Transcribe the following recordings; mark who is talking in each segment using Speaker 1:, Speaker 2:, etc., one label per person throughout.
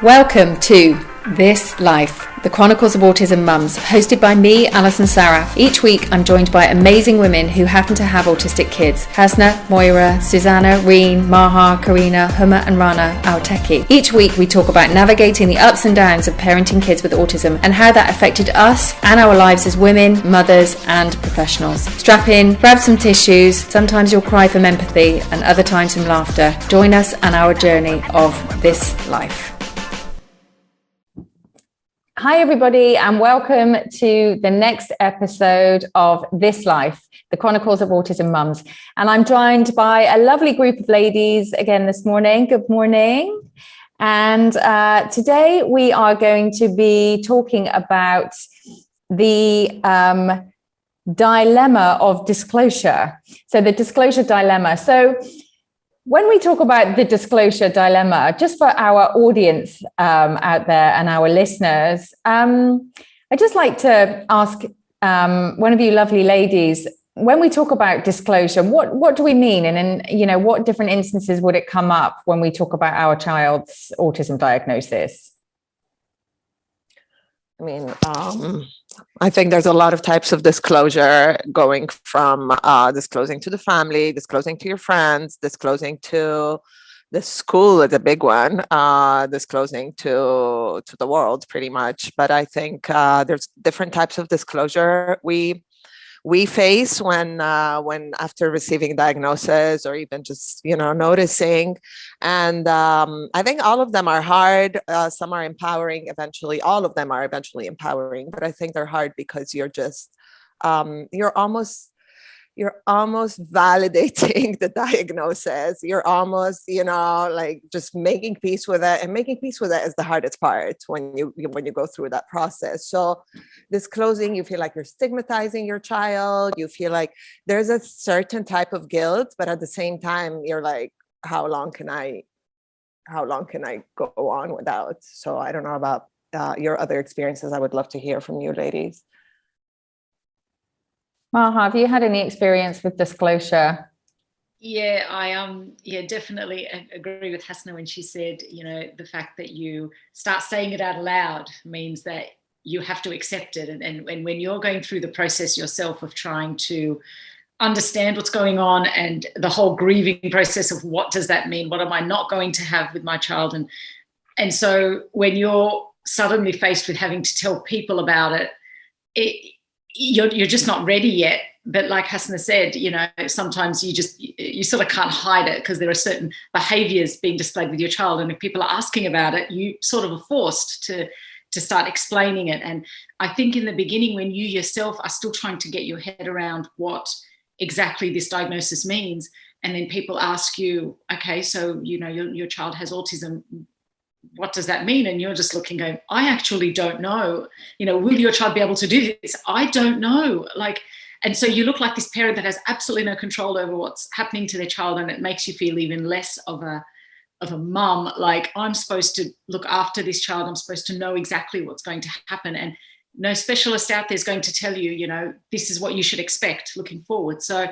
Speaker 1: Welcome to This Life, the Chronicles of Autism Mums, hosted by me, Alison. Each week I'm joined by amazing women who happen to have autistic kids. Hasna, Moira, Susanna, Reen, Maha, Karina, Huma and Rana, our techie. Each week we talk about navigating the ups and downs of parenting kids with autism and how that affected us and our lives as women, mothers and professionals. Strap in, grab some tissues, sometimes you'll cry from empathy and other times from laughter. Join us on our journey of this life. Hi everybody and welcome to the next episode of This Life, the Chronicles of Autism Mums. And I'm joined by a lovely group of ladies again this morning. Good morning. And today we are going to be talking about the dilemma of disclosure. So the disclosure dilemma. So when we talk about the disclosure dilemma, just for our audience out there and our listeners, I'd just like to ask one of you lovely ladies, when we talk about disclosure, what do we mean? And in what different instances would it come up when we talk about our child's autism diagnosis?
Speaker 2: I think there's a lot of types of disclosure, going from disclosing to the family, disclosing to your friends, disclosing to the school is a big one, disclosing to the world pretty much. But I think there's different types of disclosure we face when after receiving diagnosis or even just noticing, and I think all of them are hard. Some are empowering. Eventually, all of them are eventually empowering. But I think they're hard because you're just you're almost validating the diagnosis. You're almost, just making peace with it, and making peace with it is the hardest part when you go through that process. So disclosing, you feel like you're stigmatizing your child. You feel like there's a certain type of guilt, but at the same time, you're like, how long can I go on without? So I don't know about your other experiences. I would love to hear from you ladies.
Speaker 1: Maha, have you had any experience with disclosure?
Speaker 3: Yeah, I definitely agree with Hasna when she said, the fact that you start saying it out loud means that you have to accept it. And when you're going through the process yourself of trying to understand what's going on and the whole grieving process of what does that mean? What am I not going to have with my child? And so when you're suddenly faced with having to tell people about it, you're just not ready yet. But like Hasna said, sometimes you sort of can't hide it because there are certain behaviors being displayed with your child. And if people are asking about it, you sort of are forced to start explaining it. And I think in the beginning, when you yourself are still trying to get your head around what exactly this diagnosis means, and then people ask you, okay, so, your child has autism, what does that mean? And you're just looking going, I actually don't know. Will your child be able to do this? I don't know. And so you look like this parent that has absolutely no control over what's happening to their child, and it makes you feel even less of a mum. Like, I'm supposed to look after this child. I'm supposed to know exactly what's going to happen. And no specialist out there is going to tell you, this is what you should expect looking forward. So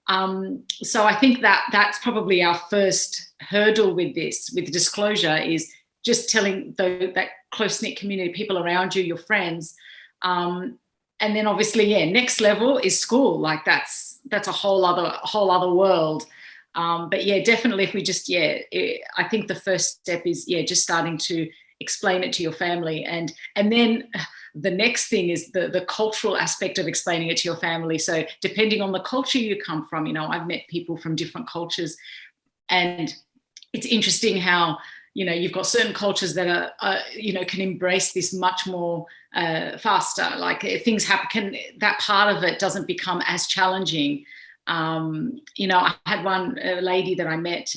Speaker 3: I think that's probably our first hurdle with disclosure, is just telling that close-knit community, people around you, your friends. And then obviously, next level is school. Like that's a whole other world. But definitely if we just, I think the first step is, just starting to explain it to your family. And then the next thing is the cultural aspect of explaining it to your family. So depending on the culture you come from, I've met people from different cultures, and it's interesting how, you've got certain cultures that are can embrace this much more faster. Like things happen, that part of it doesn't become as challenging. I had one lady that I met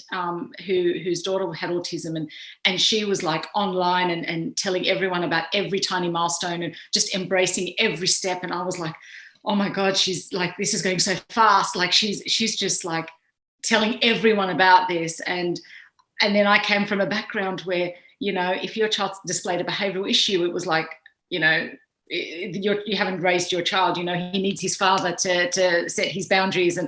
Speaker 3: whose daughter had autism, and she was like online and telling everyone about every tiny milestone and just embracing every step. And I was like, oh my God, she's like, this is going so fast. Like she's just like telling everyone about this. And then I came from a background where, if your child displayed a behavioural issue, it was like, you haven't raised your child, he needs his father to set his boundaries.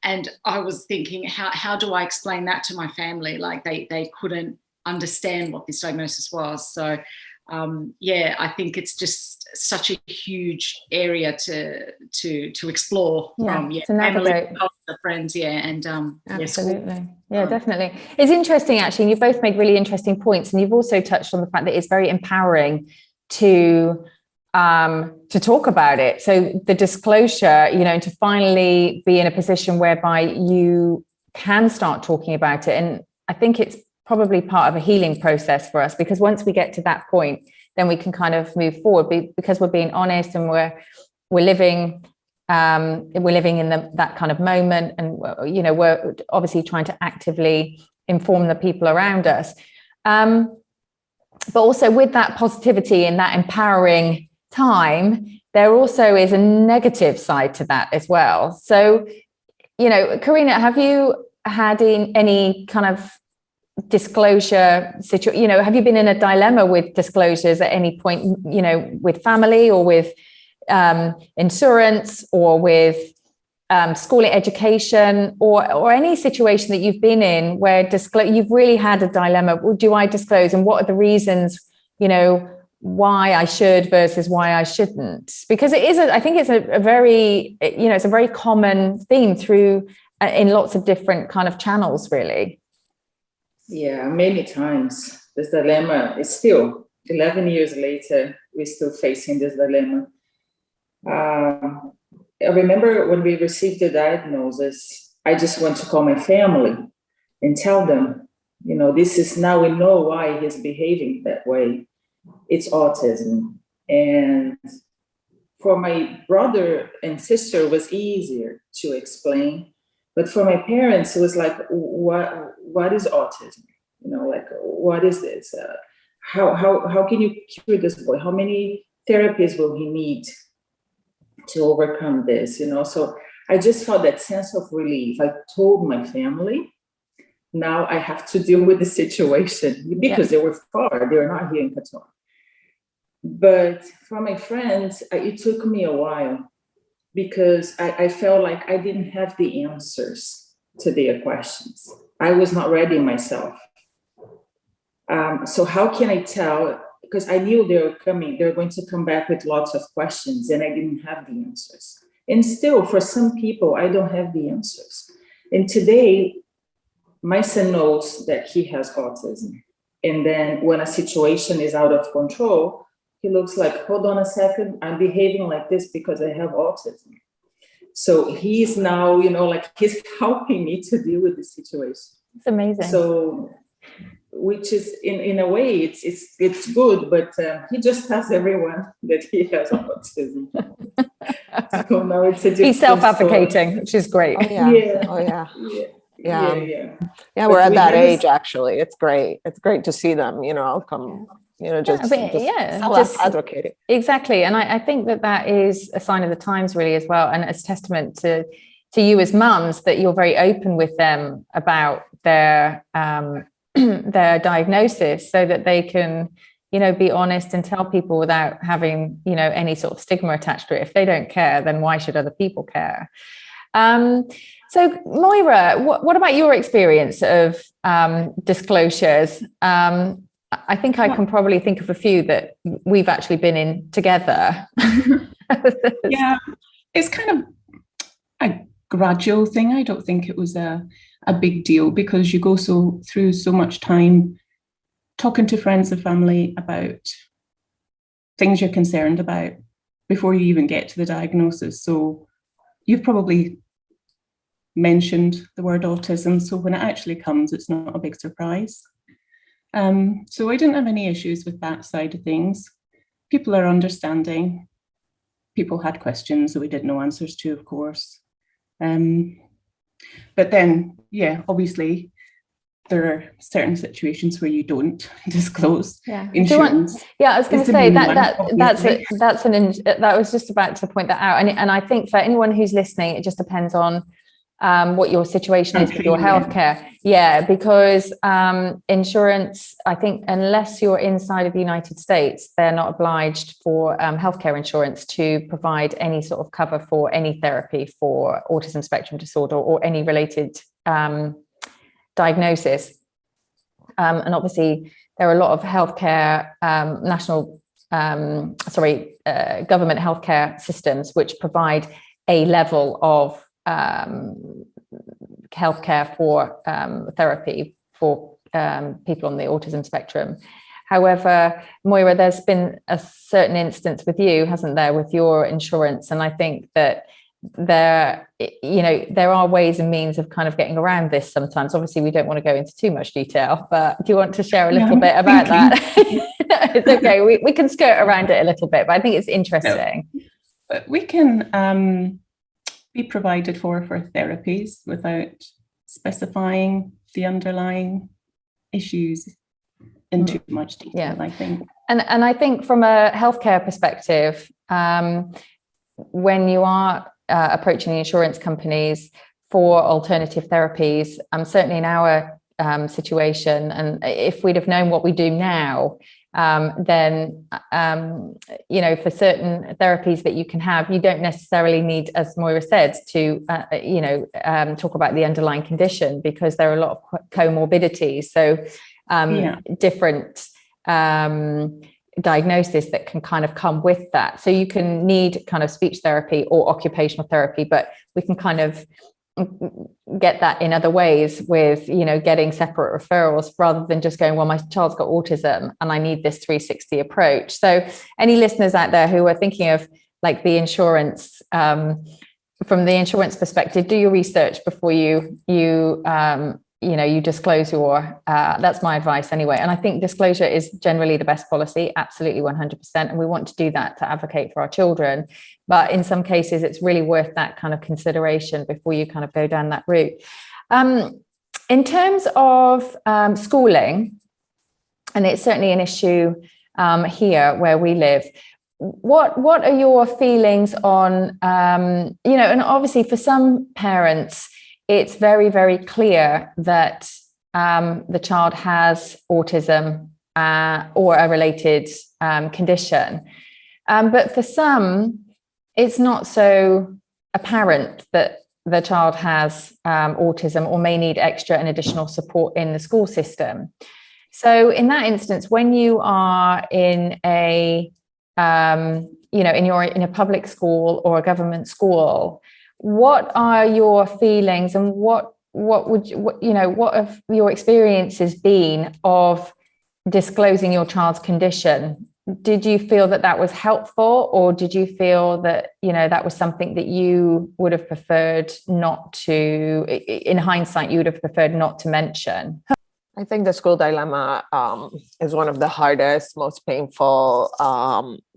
Speaker 3: And I was thinking, how do I explain that to my family? Like they couldn't understand what this diagnosis was. So I think it's just such a huge area to explore from
Speaker 1: to navigate.
Speaker 3: family, culture, friends, and
Speaker 1: absolutely, definitely. It's interesting actually, and you both made really interesting points, and you've also touched on the fact that it's very empowering to talk about it. So the disclosure, to finally be in a position whereby you can start talking about it, and I think it's probably part of a healing process for us, because once we get to that point, then we can kind of move forward because we're being honest, and we're living in that kind of moment, and we're obviously trying to actively inform the people around us, but also with that positivity and that empowering time, there also is a negative side to that as well. So Karina, have you had any kind of disclosure situation? Have you been in a dilemma with disclosures at any point, with family or with insurance or with schooling, education, or any situation that you've been in where you've really had a dilemma? Do I disclose, and what are the reasons, why I should versus why I shouldn't? Because I think it's a very, it's a very common theme through in lots of different kind of channels, really.
Speaker 4: Yeah, many times this dilemma is still 11 years later, we're still facing this dilemma. I remember when we received the diagnosis, I just went to call my family and tell them, this is, now we know why he's behaving that way. It's autism. And for my brother and sister, it was easier to explain. But for my parents, it was like, what is autism? What is this? How can you cure this boy? How many therapies will he need to overcome this? So I just felt that sense of relief. I told my family, now I have to deal with the situation, because they were far, they were not here in Qatar. But for my friends, it took me a while, because I felt like I didn't have the answers to their questions. I was not ready myself. So how can I tell? Because I knew they were going to come back with lots of questions, and I didn't have the answers. And still, for some people, I don't have the answers. And today, my son knows that he has autism. And then when a situation is out of control, he looks like, hold on a second, I'm behaving like this because I have autism. So he's now, he's helping me to deal with the situation.
Speaker 1: It's amazing.
Speaker 4: So, which is in a way, it's good, but he just tells everyone that he has autism. So now it's a different
Speaker 1: He's self-advocating,
Speaker 4: story.
Speaker 1: which is great.
Speaker 2: Yeah, we're at that age, actually. It's great. It's great to see them, come, just self-advocating.
Speaker 1: Exactly. And I think that is a sign of the times, really, as well. And it's testament to you as mums that you're very open with them about their diagnosis, so that they can, be honest and tell people without having, any sort of stigma attached to it. If they don't care, then why should other people care? So Moira, what about your experience of disclosures? I think I can probably think of a few that we've actually been in together.
Speaker 5: Yeah, it's kind of a gradual thing. I don't think it was a big deal, because you go through so much time talking to friends and family about things you're concerned about before you even get to the diagnosis. So you've probably mentioned the word autism, so when it actually comes, it's not a big surprise. So I didn't have any issues with that side of things. People are understanding. People had questions that we didn't know answers to, of course. But then, obviously, there are certain situations where you don't disclose insurance.
Speaker 1: I was going to say that was just about to point that out. And I think for anyone who's listening, it just depends on what your situation is with your healthcare. Yeah, because insurance, I think, unless you're inside of the United States, they're not obliged for healthcare insurance to provide any sort of cover for any therapy for autism spectrum disorder or any related diagnosis. And obviously there are a lot of healthcare, government healthcare systems which provide a level of healthcare for therapy for people on the autism spectrum. However, Moira, there's been a certain instance with you, hasn't there, with your insurance, and I think that there are ways and means of kind of getting around this sometimes. Obviously, we don't want to go into too much detail, but do you want to share a little bit about that? It's okay, we can skirt around it a little bit, but I think it's interesting.
Speaker 5: No, we can be provided for therapies without specifying the underlying issues in too much detail, I think.
Speaker 1: And I think from a healthcare perspective, when you are approaching the insurance companies for alternative therapies, certainly in our situation, and if we'd have known what we do now, then for certain therapies that you can have, you don't necessarily need, as Moira said, to talk about the underlying condition, because there are a lot of comorbidities, so different diagnosis that can kind of come with that. So you can need kind of speech therapy or occupational therapy, but we can kind of get that in other ways with, getting separate referrals rather than just going, well, my child's got autism and I need this 360 approach. So any listeners out there who are thinking of like the insurance, from the insurance perspective, do your research before you disclose your, that's my advice anyway. And I think disclosure is generally the best policy, absolutely 100%. And we want to do that to advocate for our children. But in some cases, it's really worth that kind of consideration before you kind of go down that route. In terms of schooling, and it's certainly an issue here where we live, what are your feelings on, and obviously for some parents, it's very, very clear that the child has autism or a related condition. But for some, it's not so apparent that the child has autism or may need extra and additional support in the school system. So in that instance, when you are in a, in a public school or a government school, what are your feelings and what have your experiences been of disclosing your child's condition? Did you feel that was helpful, or did you feel that, that was something that you would have preferred not to, in hindsight, you would have preferred not to mention?
Speaker 2: I think the school dilemma is one of the hardest, most painful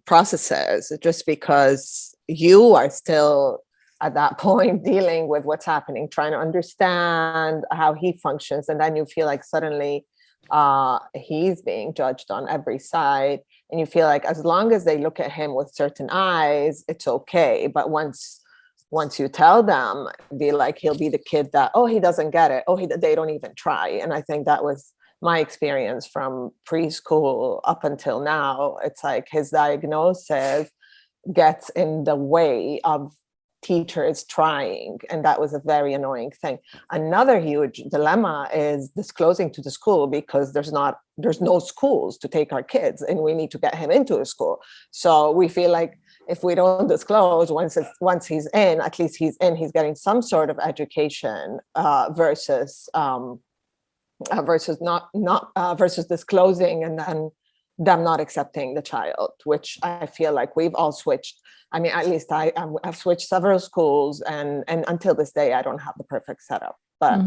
Speaker 2: processes, just because you are still at that point dealing with what's happening, trying to understand how he functions. And then you feel like suddenly he's being judged on every side. And you feel like as long as they look at him with certain eyes, it's okay. But once you tell them, be like, he'll be the kid that, oh, he doesn't get it. Oh, they don't even try. And I think that was my experience from preschool up until now. It's like his diagnosis gets in the way of teachers trying, and that was a very annoying thing. Another huge dilemma is disclosing to the school, because there's no schools to take our kids, and we need to get him into a school. So we feel like if we don't disclose, once he's in, at least he's getting some sort of education, versus disclosing and then them not accepting the child, which I feel like we've all switched. I mean, at least I've switched several schools, and until this day, I don't have the perfect setup, but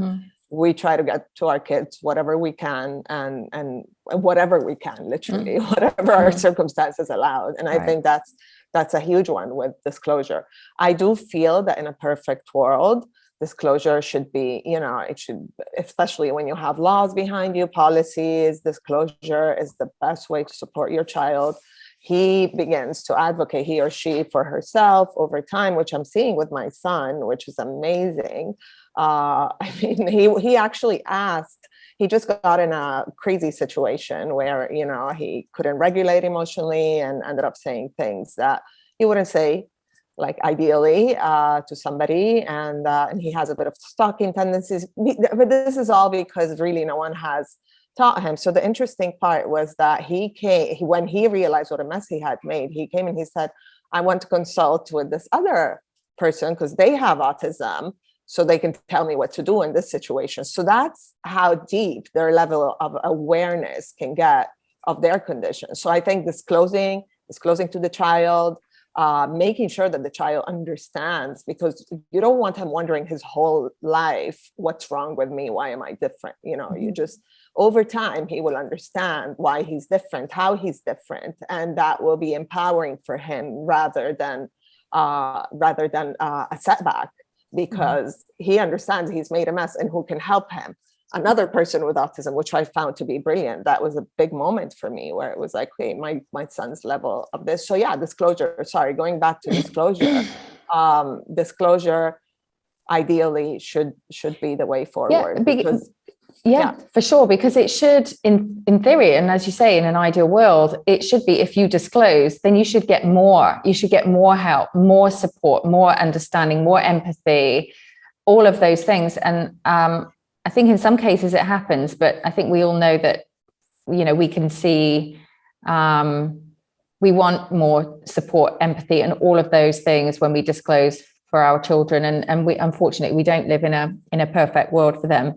Speaker 2: we try to get to our kids whatever we can, and whatever we can, literally, whatever our circumstances allowed. And I think that's a huge one with disclosure. I do feel that in a perfect world, disclosure should be, it should, especially when you have laws behind you, policies, disclosure is the best way to support your child. He begins to advocate, he or she, for herself over time, which I'm seeing with my son, which is amazing. I mean, he actually asked, he just got in a crazy situation where, he couldn't regulate emotionally and ended up saying things that he wouldn't say, like ideally, to somebody, and he has a bit of stalking tendencies. But this is all because really no one has taught him. So the interesting part was that when he realized what a mess he had made, he came and he said, I want to consult with this other person because they have autism, so they can tell me what to do in this situation. So that's how deep their level of awareness can get of their condition. So I think disclosing to the child, making sure that the child understands, because you don't want him wondering his whole life, what's wrong with me? Why am I different? You just, over time, he will understand why he's different, how he's different, and that will be empowering for him rather than a setback, because he understands he's made a mess and who can help him. Another person with autism, which I found to be brilliant. That was a big moment for me where it was like, hey, my son's level of this. So yeah, disclosure, going back to disclosure, disclosure ideally should be the way forward.
Speaker 1: Yeah, for sure, because it should, in theory, and as you say, in an ideal world, it should be, if you disclose, then you should get more. You should get more help, more support, more understanding, more empathy, all of those things. And I think in some cases it happens, but I think we all know that, we can see, we want more support, empathy, and all of those things when we disclose for our children. And we, unfortunately, we don't live in a perfect world for them.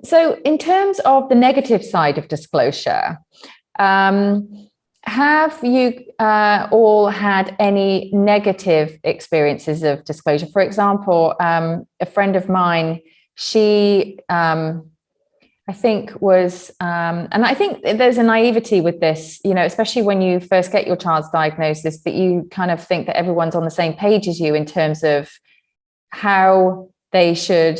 Speaker 1: So in terms of the negative side of disclosure, have you all had any negative experiences of disclosure? For example, a friend of mine, she, I think was, and I think there's a naivety with this, especially when you first get your child's diagnosis, that you kind of think that everyone's on the same page as you in terms of how they should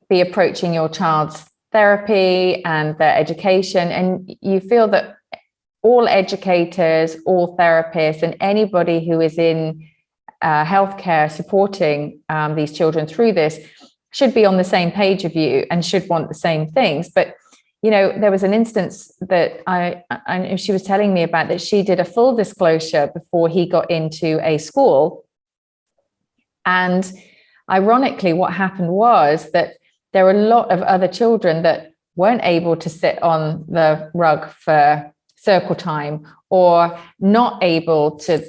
Speaker 1: be approaching your child's therapy and their education. And you feel that all educators, all therapists, and anybody who is in healthcare supporting these children through this should be on the same page of you and should want the same things. But, there was an instance that she was telling me about, that she did a full disclosure before he got into a school. And ironically, what happened was that there were a lot of other children that weren't able to sit on the rug for circle time, or not able to,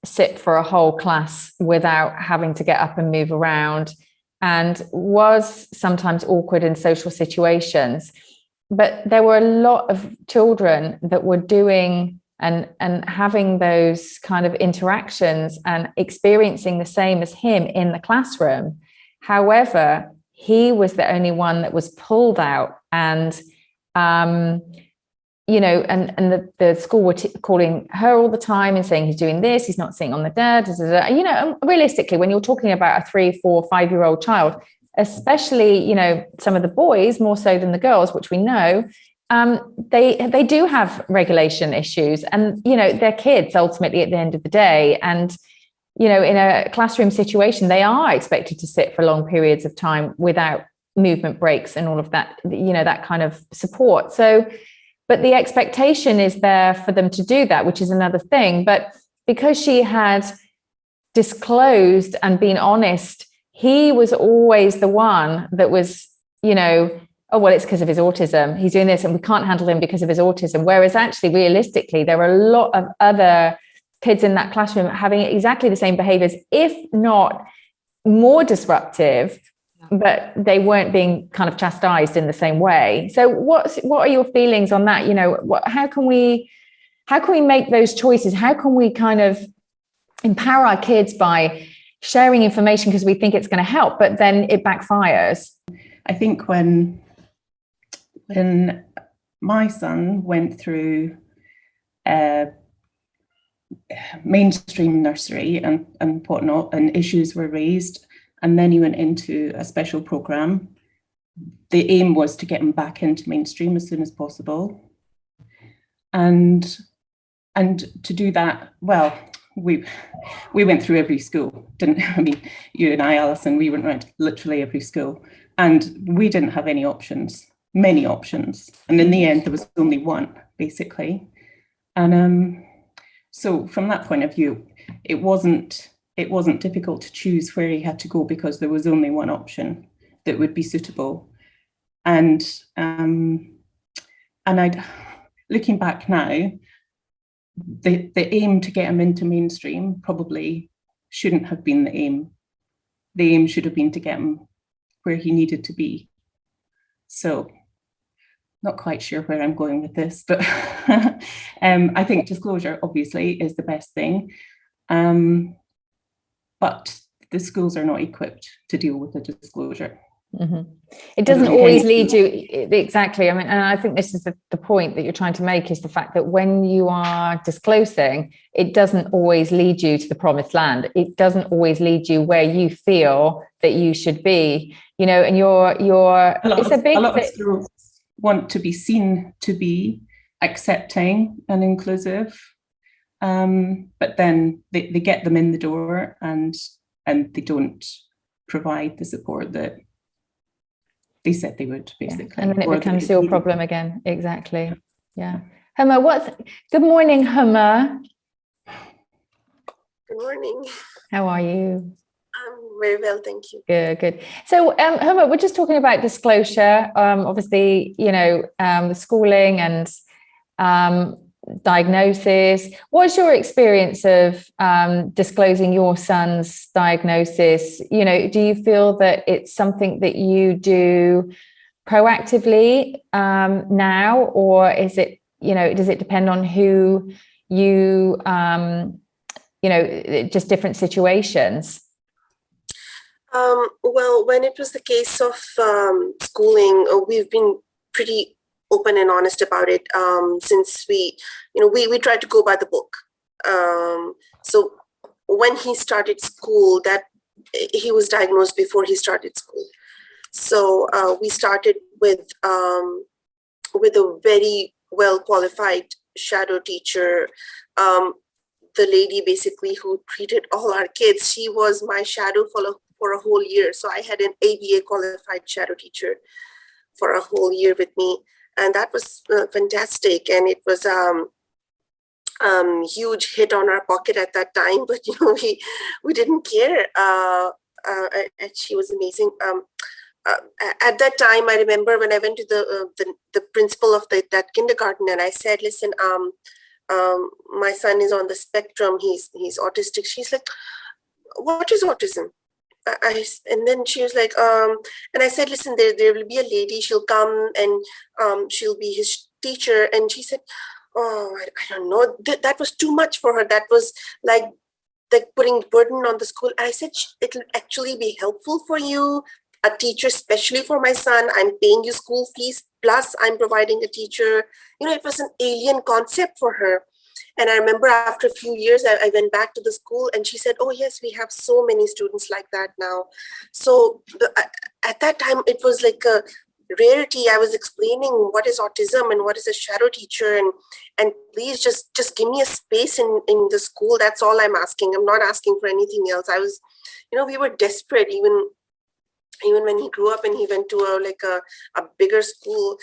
Speaker 1: sit for a whole class without having to get up and move around, and was sometimes awkward in social situations. But there were a lot of children that were doing and having those kind of interactions and experiencing the same as him in the classroom. However, he was the only one that was pulled out, and the school were calling her all the time and saying, he's doing this, he's not sitting on the dad. Realistically, when you're talking about a 3, 4, 5-year-old child, especially, some of the boys more so than the girls, which we know, they do have regulation issues, and, they're kids ultimately at the end of the day. And, in a classroom situation, they are expected to sit for long periods of time without movement breaks and all of that, that kind of support. So, but the expectation is there for them to do that, which is another thing. But because she had disclosed and been honest, he was always the one that was, oh, well, it's because of his autism. He's doing this and we can't handle him because of his autism. Whereas actually, realistically, there were a lot of other kids in that classroom having exactly the same behaviors, if not more disruptive, but they weren't being kind of chastised in the same way. So what are your feelings on that? How can we make those choices? How can we kind of empower our kids by sharing information because we think it's going to help, but then it backfires?
Speaker 5: I think when my son went through mainstream nursery and whatnot, and issues were raised, and then he went into a special program, the aim was to get him back into mainstream as soon as possible. And to do that, well, we went through every school, you and I, Alison, we went around literally every school, and we didn't have many options. And in the end, there was only one, basically. And so from that point of view, it wasn't difficult to choose where he had to go, because there was only one option that would be suitable. And And looking back now, the aim to get him into mainstream probably shouldn't have been the aim. The aim should have been to get him where he needed to be. So, not quite sure where I'm going with this, but I think disclosure obviously is the best thing. But the schools are not equipped to deal with the disclosure.
Speaker 1: Mm-hmm. It doesn't always lead you, exactly. I mean, and I think this is the point that you're trying to make, is the fact that when you are disclosing, it doesn't always lead you to the promised land. It doesn't always lead you where you feel that you should be, you know, and a lot of schools want to be seen to be accepting and inclusive, but then they get them in the door and they don't provide the support that they said they would, basically. Yeah. And then it becomes your problem again. Exactly. Yeah. Hummer, good morning, Hummer.
Speaker 6: Good morning.
Speaker 1: How are you?
Speaker 6: I'm very well, thank you.
Speaker 1: Good. So, Hummer, we're just talking about disclosure. Obviously, you know, the schooling and diagnosis. What's your experience of disclosing your son's diagnosis? You know, do you feel that it's something that you do proactively now, or is it, you know, does it depend on who you, you know, just different situations?
Speaker 6: Well, when it was the case of schooling, we've been pretty open and honest about it since we tried to go by the book. So when he started school, that he was diagnosed before he started school. So we started with a very well qualified shadow teacher. The lady basically who treated all our kids, she was my shadow for a whole year. So I had an ABA qualified shadow teacher for a whole year with me. And that was fantastic. And it was huge hit on our pocket at that time, but you know, we didn't care. And she was amazing. At that time, I remember when I went to the principal of that kindergarten, and I said, "Listen, my son is on the spectrum. He's autistic." She's like, "What is autism?" And then she was like, and I said, "Listen, there will be a lady. She'll come and she'll be his teacher." And she said, "Oh, I don't know. That was too much for her. That was like putting burden on the school." I said, "It'll actually be helpful for you, a teacher, especially for my son. I'm paying you school fees, plus I'm providing a teacher." You know, it was an alien concept for her. And I remember after a few years, I went back to the school and she said, "Oh yes, we have so many students like that now." So at that time, it was like a rarity. I was explaining what is autism and what is a shadow teacher, and please just give me a space in the school. That's all I'm asking. I'm not asking for anything else. I was, you know, we were desperate even when he grew up and he went to a bigger school.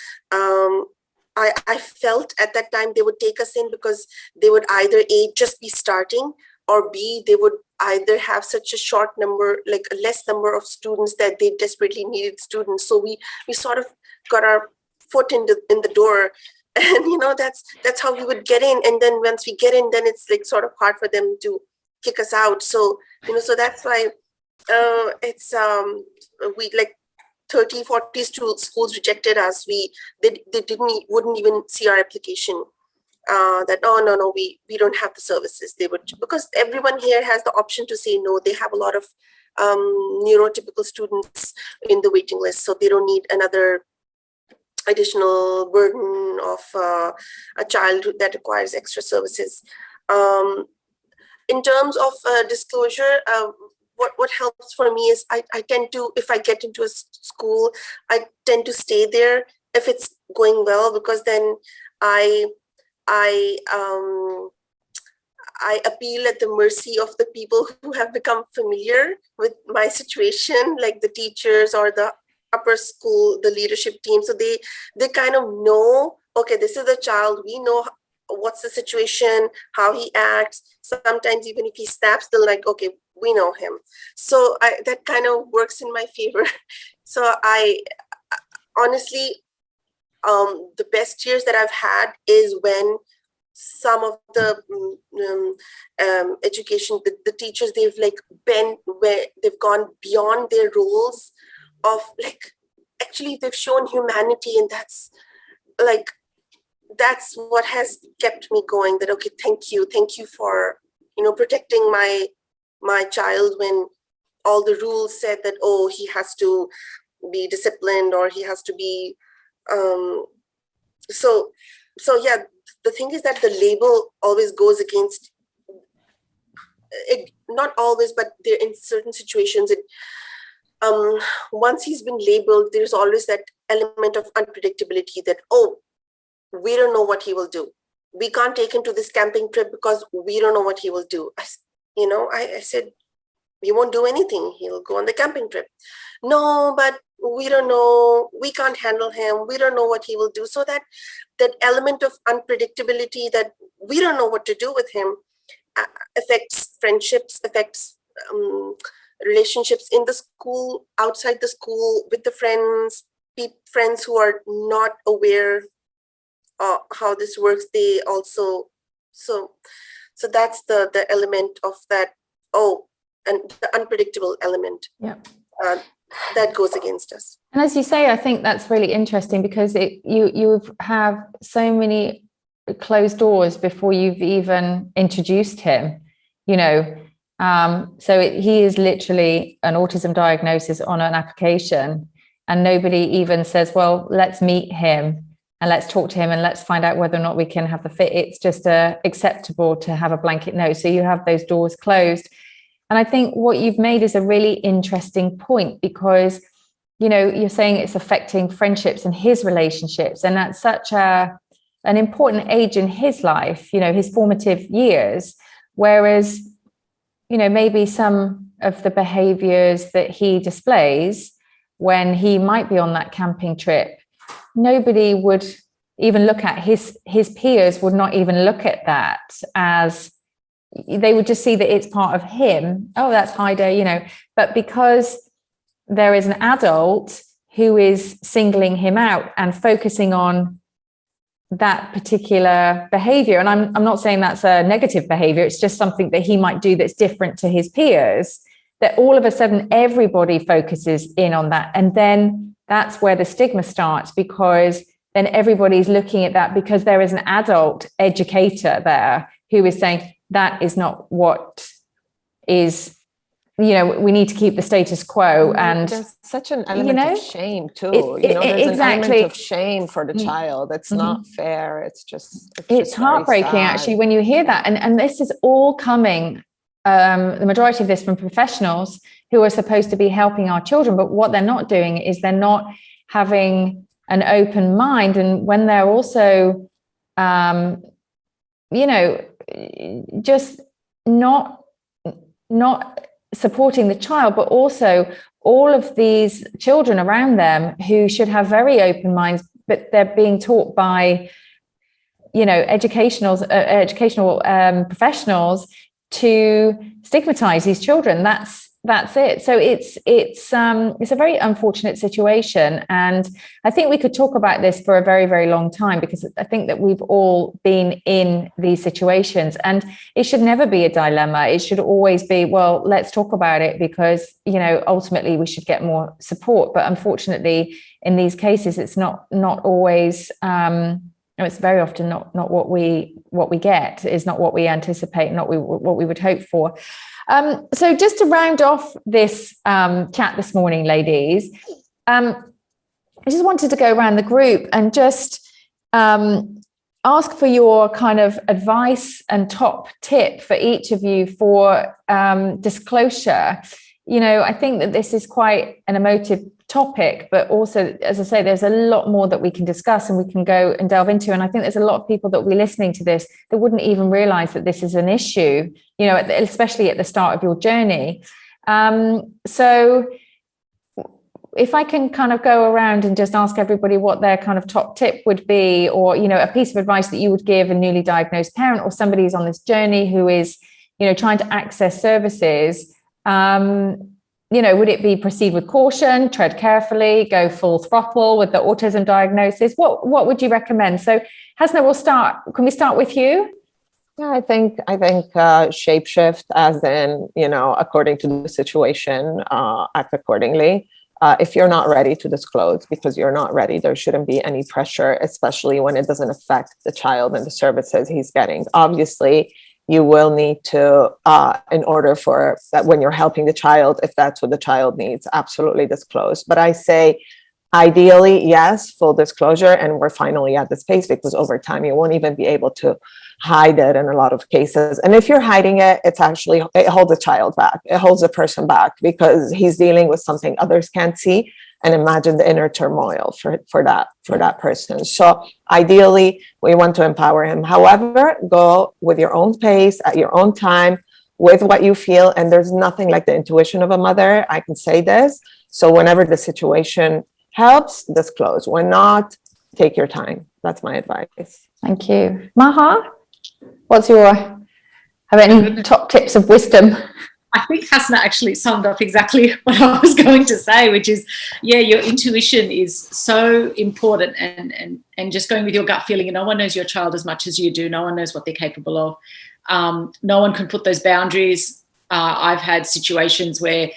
Speaker 6: I felt at that time they would take us in because they would either A, just be starting, or B, they would either have such a short number, like a less number of students that they desperately needed students. So we sort of got our foot in the door, and you know, that's how we would get in. And then once we get in, then it's like sort of hard for them to kick us out. So, you know, so that's why it's we like 30, 40 schools rejected us. They wouldn't even see our application. That no, we don't have the services. They would, because everyone here has the option to say no. They have a lot of neurotypical students in the waiting list, so they don't need another additional burden of a child that requires extra services. In terms of disclosure, what helps for me is I tend to, if I get into a school, I tend to stay there if it's going well, because then I appeal at the mercy of the people who have become familiar with my situation, like the teachers or the upper school, the leadership team. So they kind of know, okay, this is the child, we know what's the situation, how he acts. Sometimes even if he snaps, they're like, okay, we know him. So that kind of works in my favor. So I honestly, The best years that I've had is when some of the education, the teachers, they've like been where they've gone beyond their roles of like, actually they've shown humanity, and that's what has kept me going. That okay, thank you for protecting my child when all the rules said that, oh, he has to be disciplined or he has to be so yeah, the thing is that the label always goes against it, not always, but there in certain situations it once he's been labeled, there's always that element of unpredictability that, oh, we don't know what he will do. We can't take him to this camping trip because we don't know what he will do. I said, he won't do anything. He'll go on the camping trip. No, but we don't know. We can't handle him. We don't know what he will do. So that element of unpredictability, that we don't know what to do with him, affects friendships, affects relationships in the school, outside the school, with the friends who are not aware how this works. They also, so that's the element of that, and the unpredictable element.
Speaker 1: Yeah.
Speaker 6: That goes against us.
Speaker 1: And as you say, I think that's really interesting because you have so many closed doors before you've even introduced him, so he is literally an autism diagnosis on an application, and nobody even says, well, let's meet him and let's talk to him and let's find out whether or not we can have the fit. It's just acceptable to have a blanket no. So you have those doors closed. And I think what you've made is a really interesting point because, you're saying it's affecting friendships and his relationships. And that's such an important age in his life, his formative years. Whereas, maybe some of the behaviors that he displays when he might be on that camping trip, nobody would even look at his peers would not even look at that as, they would just see that it's part of him. Oh, that's Haida, but because there is an adult who is singling him out and focusing on that particular behavior. And I'm not saying that's a negative behavior. It's just something that he might do that's different to his peers, that all of a sudden everybody focuses in on that. And then that's where the stigma starts, because then everybody's looking at that because there is an adult educator there who is saying, that is not what is, we need to keep the status quo. And
Speaker 2: there's such an element of shame too. There's
Speaker 1: exactly.
Speaker 2: an element of shame for the child. It's not fair. It's just
Speaker 1: heartbreaking actually when you hear that. And this is all coming, the majority of this from professionals who are supposed to be helping our children. But what they're not doing is they're not having an open mind. And when they're also, just not supporting the child, but also all of these children around them who should have very open minds, but they're being taught by, educational professionals to stigmatize these children. That's it. So it's a very unfortunate situation, and I think we could talk about this for a very, very long time, because I think that we've all been in these situations, and it should never be a dilemma. It should always be, well, let's talk about it, because ultimately we should get more support. But unfortunately, in these cases, it's not always. It's very often not what we get, is not what we anticipate, not what we would hope for. So just to round off this chat this morning, ladies, I just wanted to go around the group and just ask for your kind of advice and top tip for each of you for disclosure. I think that this is quite an emotive topic, but also, as I say, there's a lot more that we can discuss and we can go and delve into. And I think there's a lot of people that will be listening to this that wouldn't even realize that this is an issue, especially at the start of your journey. So if I can kind of go around and just ask everybody what their kind of top tip would be, or, a piece of advice that you would give a newly diagnosed parent or somebody who's on this journey who is, trying to access services, would it be proceed with caution, tread carefully, go full throttle with the autism diagnosis? What would you recommend? So Hasna, can we start with you?
Speaker 2: Yeah, I think shapeshift, as in, according to the situation, act accordingly. If you're not ready to disclose because you're not ready, there shouldn't be any pressure, especially when it doesn't affect the child and the services he's getting. Obviously, you will need to, in order for that, when you're helping the child, if that's what the child needs, absolutely disclose. But I say, ideally, yes, full disclosure. And we're finally at this space because over time, you won't even be able to hide it in a lot of cases. And if you're hiding it, it holds a child back. It holds a person back because he's dealing with something others can't see. And imagine the inner turmoil for that person. So ideally, we want to empower him. However, go with your own pace, at your own time, with what you feel. And there's nothing like the intuition of a mother. I can say this. So whenever the situation helps, disclose. When not, take your time. That's my advice.
Speaker 1: Thank you. Maha, have any top tips of wisdom?
Speaker 3: I think Hasna actually summed up exactly what I was going to say, which is, your intuition is so important, and just going with your gut feeling. And no one knows your child as much as you do. No one knows what they're capable of. No one can put those boundaries. I've had situations where,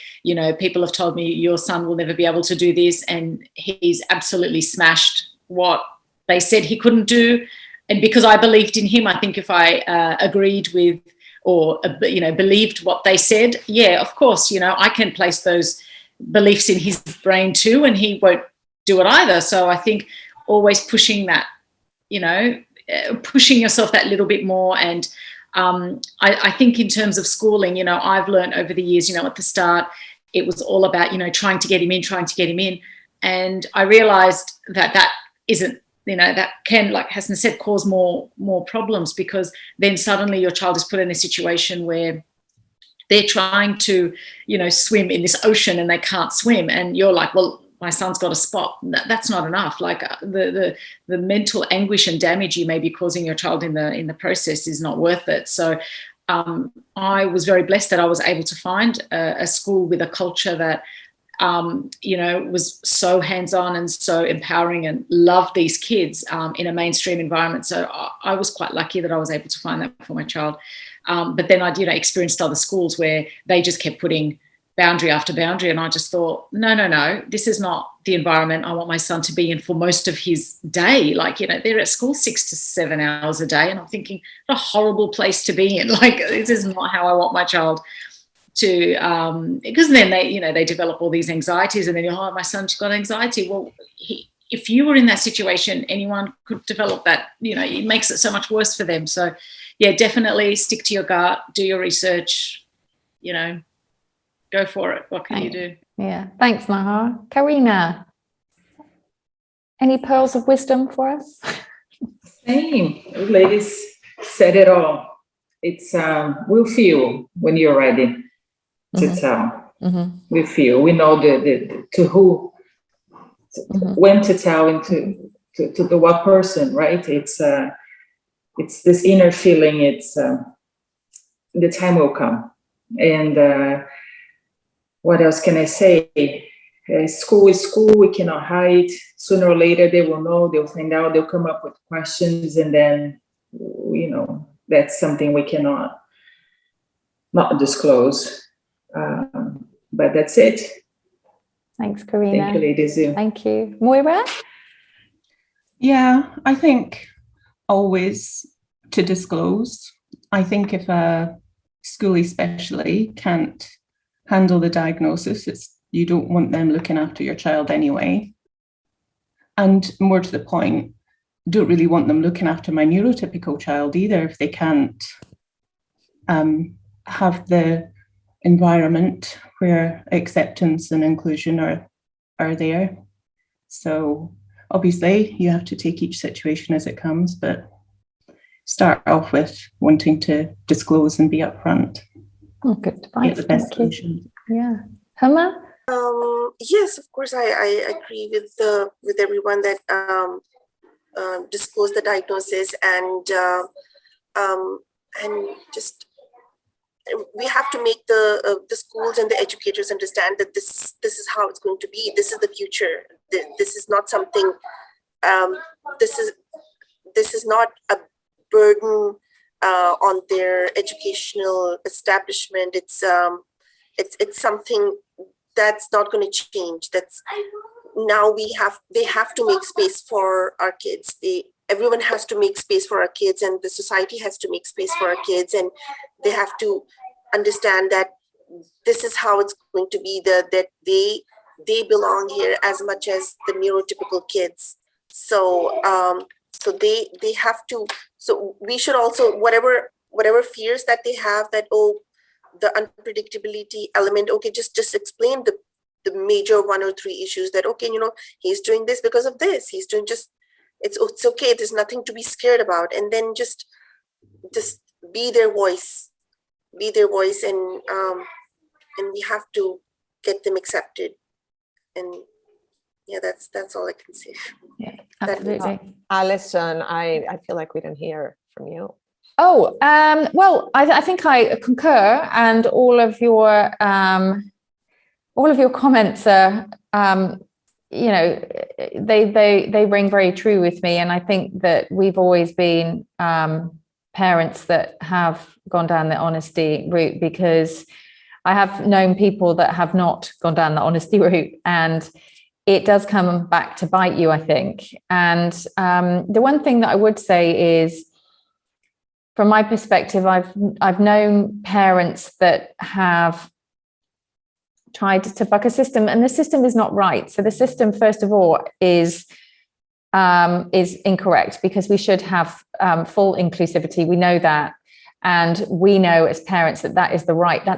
Speaker 3: people have told me your son will never be able to do this, and he's absolutely smashed what they said he couldn't do. And because I believed in him, I think if I agreed with or, believed what they said, of course, I can place those beliefs in his brain too, and he won't do it either. So I think always pushing that, pushing yourself that little bit more. And I think in terms of schooling, I've learned over the years, at the start, it was all about, trying to get him in. And I realized that isn't, that can, like Hasna said, cause more problems, because then suddenly your child is put in a situation where they're trying to, swim in this ocean and they can't swim. And you're like, well, my son's got a spot. That's not enough. Like the mental anguish and damage you may be causing your child in the process is not worth it. So I was very blessed that I was able to find a school with a culture that was so hands-on and so empowering and loved these kids in a mainstream environment. So I was quite lucky that I was able to find that for my child. But then I experienced other schools where they just kept putting boundary after boundary. And I just thought, no, this is not the environment I want my son to be in for most of his day. Like, they're at school 6 to 7 hours a day. And I'm thinking, what a horrible place to be in. Like, this is not how I want my child to, because then they develop all these anxieties, and then my son's got anxiety. Well, if you were in that situation, anyone could develop that. It makes it so much worse for them. So definitely stick to your gut, do your research, go for it. What can you do?
Speaker 1: Yeah, thanks, Maha. Karina, any pearls of wisdom for us?
Speaker 4: Same. You ladies said it all. It's we'll feel when you're ready to tell. We feel. We know the to who, when to tell, and to the what person, right? It's this inner feeling. It's the time will come. And what else can I say? School is school. We cannot hide. Sooner or later, they will know. They'll find out. They'll come up with questions, and then that's something we cannot not disclose. But that's it.
Speaker 1: Thanks, Karina.
Speaker 4: Thank you, ladies.
Speaker 1: Thank you. Moira?
Speaker 5: Yeah, I think always to disclose. I think if a school especially can't handle the diagnosis, you don't want them looking after your child anyway. And more to the point, don't really want them looking after my neurotypical child either if they can't have the environment where acceptance and inclusion are there. So obviously you have to take each situation as it comes, but start off with wanting to disclose and be upfront.
Speaker 1: Oh, good advice.
Speaker 5: Get the best solution.
Speaker 1: Yeah. Hema?
Speaker 6: Yes, of course, I agree with everyone that disclose the diagnosis and just we have to make the schools and the educators understand that this is how it's going to be. This is the future. This is not something. This is not a burden on their educational establishment. It's something that's not going to change. That's now they have to make space for our kids. Everyone has to make space for our kids, and the society has to make space for our kids, and they have to understand that this is how it's going to be, that they belong here as much as the neurotypical kids. So they have to, so we should also, whatever fears that they have, that, oh, the unpredictability element, okay, just explain the major 1 or 3 issues, that, okay, he's doing this because of this, he's doing it's okay, there's nothing to be scared about, and then just be their voice, and we have to get them accepted. And yeah, that's all I can say.
Speaker 1: Yeah, absolutely.
Speaker 2: Alison, I feel like we didn't hear from you.
Speaker 1: Oh, well, I think I concur, and all of your comments are, they ring very true with me. And I think that we've always been parents that have gone down the honesty route, because I have known people that have not gone down the honesty route, and it does come back to bite you, I think. And the one thing that I would say is, from my perspective, I've known parents that have tried to buck a system, and the system is not right. So the system, first of all, is incorrect, because we should have full inclusivity. We know that, and we know as parents that's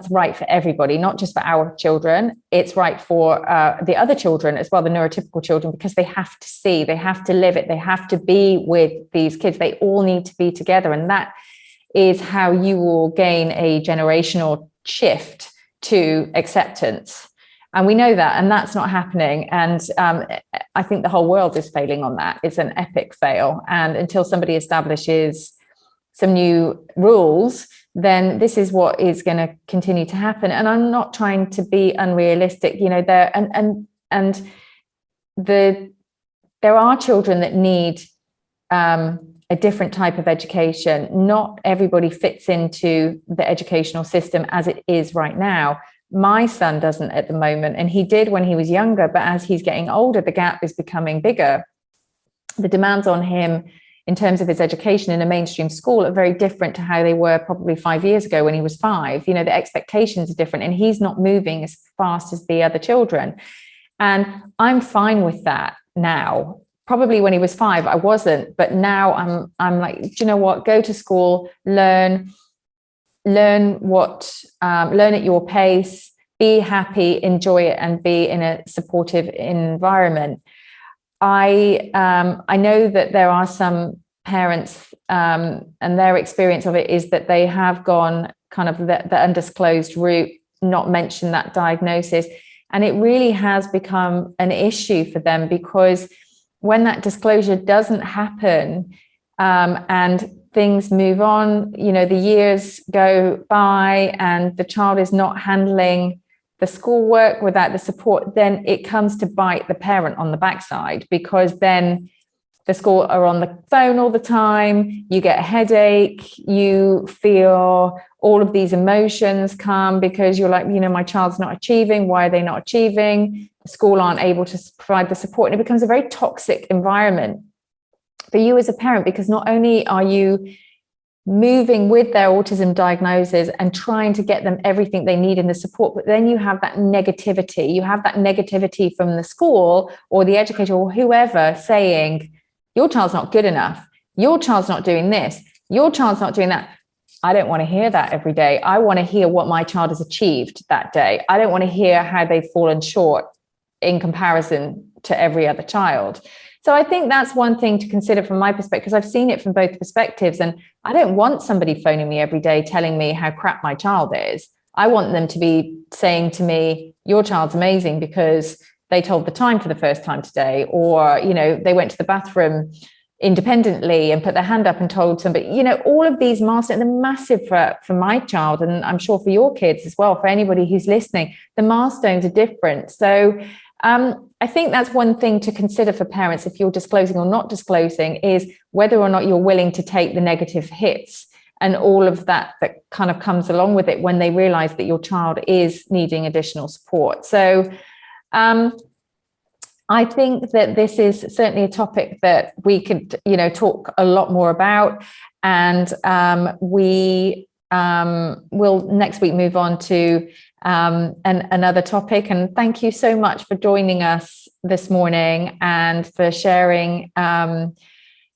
Speaker 1: right for everybody, not just for our children. It's right for the other children as well, the neurotypical children, because they have to see, they have to live it, they have to be with these kids. They all need to be together, and that is how you will gain a generational shift to acceptance. And we know that, and that's not happening. And I think the whole world is failing on that. It's an epic fail. And until somebody establishes some new rules, then this is what is going to continue to happen. And I'm not trying to be unrealistic, there are children that need a different type of education. Not everybody fits into the educational system as it is right now. My son doesn't at the moment, and he did when he was younger, but as he's getting older, the gap is becoming bigger. The demands on him in terms of his education in a mainstream school are very different to how they were probably 5 years ago when he was 5. The expectations are different, and he's not moving as fast as the other children. And I'm fine with that now. Probably when he was 5, I wasn't, but now I'm like, do you know what? Go to school, learn at your pace, be happy, enjoy it, and be in a supportive environment. I know that there are some parents, and their experience of it is that they have gone kind of the undisclosed route, not mention that diagnosis, and it really has become an issue for them, because when that disclosure doesn't happen, and things move on, the years go by and the child is not handling the schoolwork without the support, then it comes to bite the parent on the backside, because then the school are on the phone all the time, you get a headache, you feel all of these emotions come because you're like, my child's not achieving. Why are they not achieving? The school aren't able to provide the support, and it becomes a very toxic environment for you as a parent, because not only are you moving with their autism diagnosis and trying to get them everything they need in the support, but then you have that negativity. You have that negativity from the school or the educator or whoever saying, your child's not good enough. Your child's not doing this. Your child's not doing that. I don't want to hear that every day. I want to hear what my child has achieved that day. I don't want to hear how they've fallen short in comparison to every other child. So I think that's one thing to consider from my perspective, because I've seen it from both perspectives. And I don't want somebody phoning me every day telling me how crap my child is. I want them to be saying to me, your child's amazing because they told the time for the first time today, or, they went to the bathroom independently and put their hand up and told somebody, you know, all of these milestones are massive for my child, and I'm sure for your kids as well, for anybody who's listening. The milestones are different. So I think that's one thing to consider for parents, if you're disclosing or not disclosing, is whether or not you're willing to take the negative hits and all of that kind of comes along with it when they realize that your child is needing additional support. So I think that this is certainly a topic that we could, you know, talk a lot more about. And we will next week move on to another topic. And thank you so much for joining us this morning and for sharing,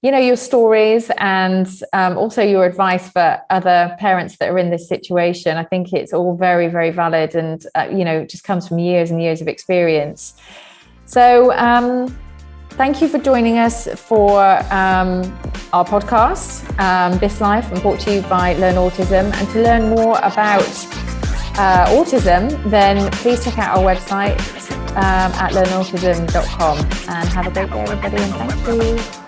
Speaker 1: you know, your stories and also your advice for other parents that are in this situation. I think it's all very, very valid, and you know, it just comes from years and years of experience. So thank you for joining us for our podcast, This Life, and brought to you by Learn Autism. And to learn more about autism, then please check out our website at learnautism.com, and have a great day, everybody, and thank you.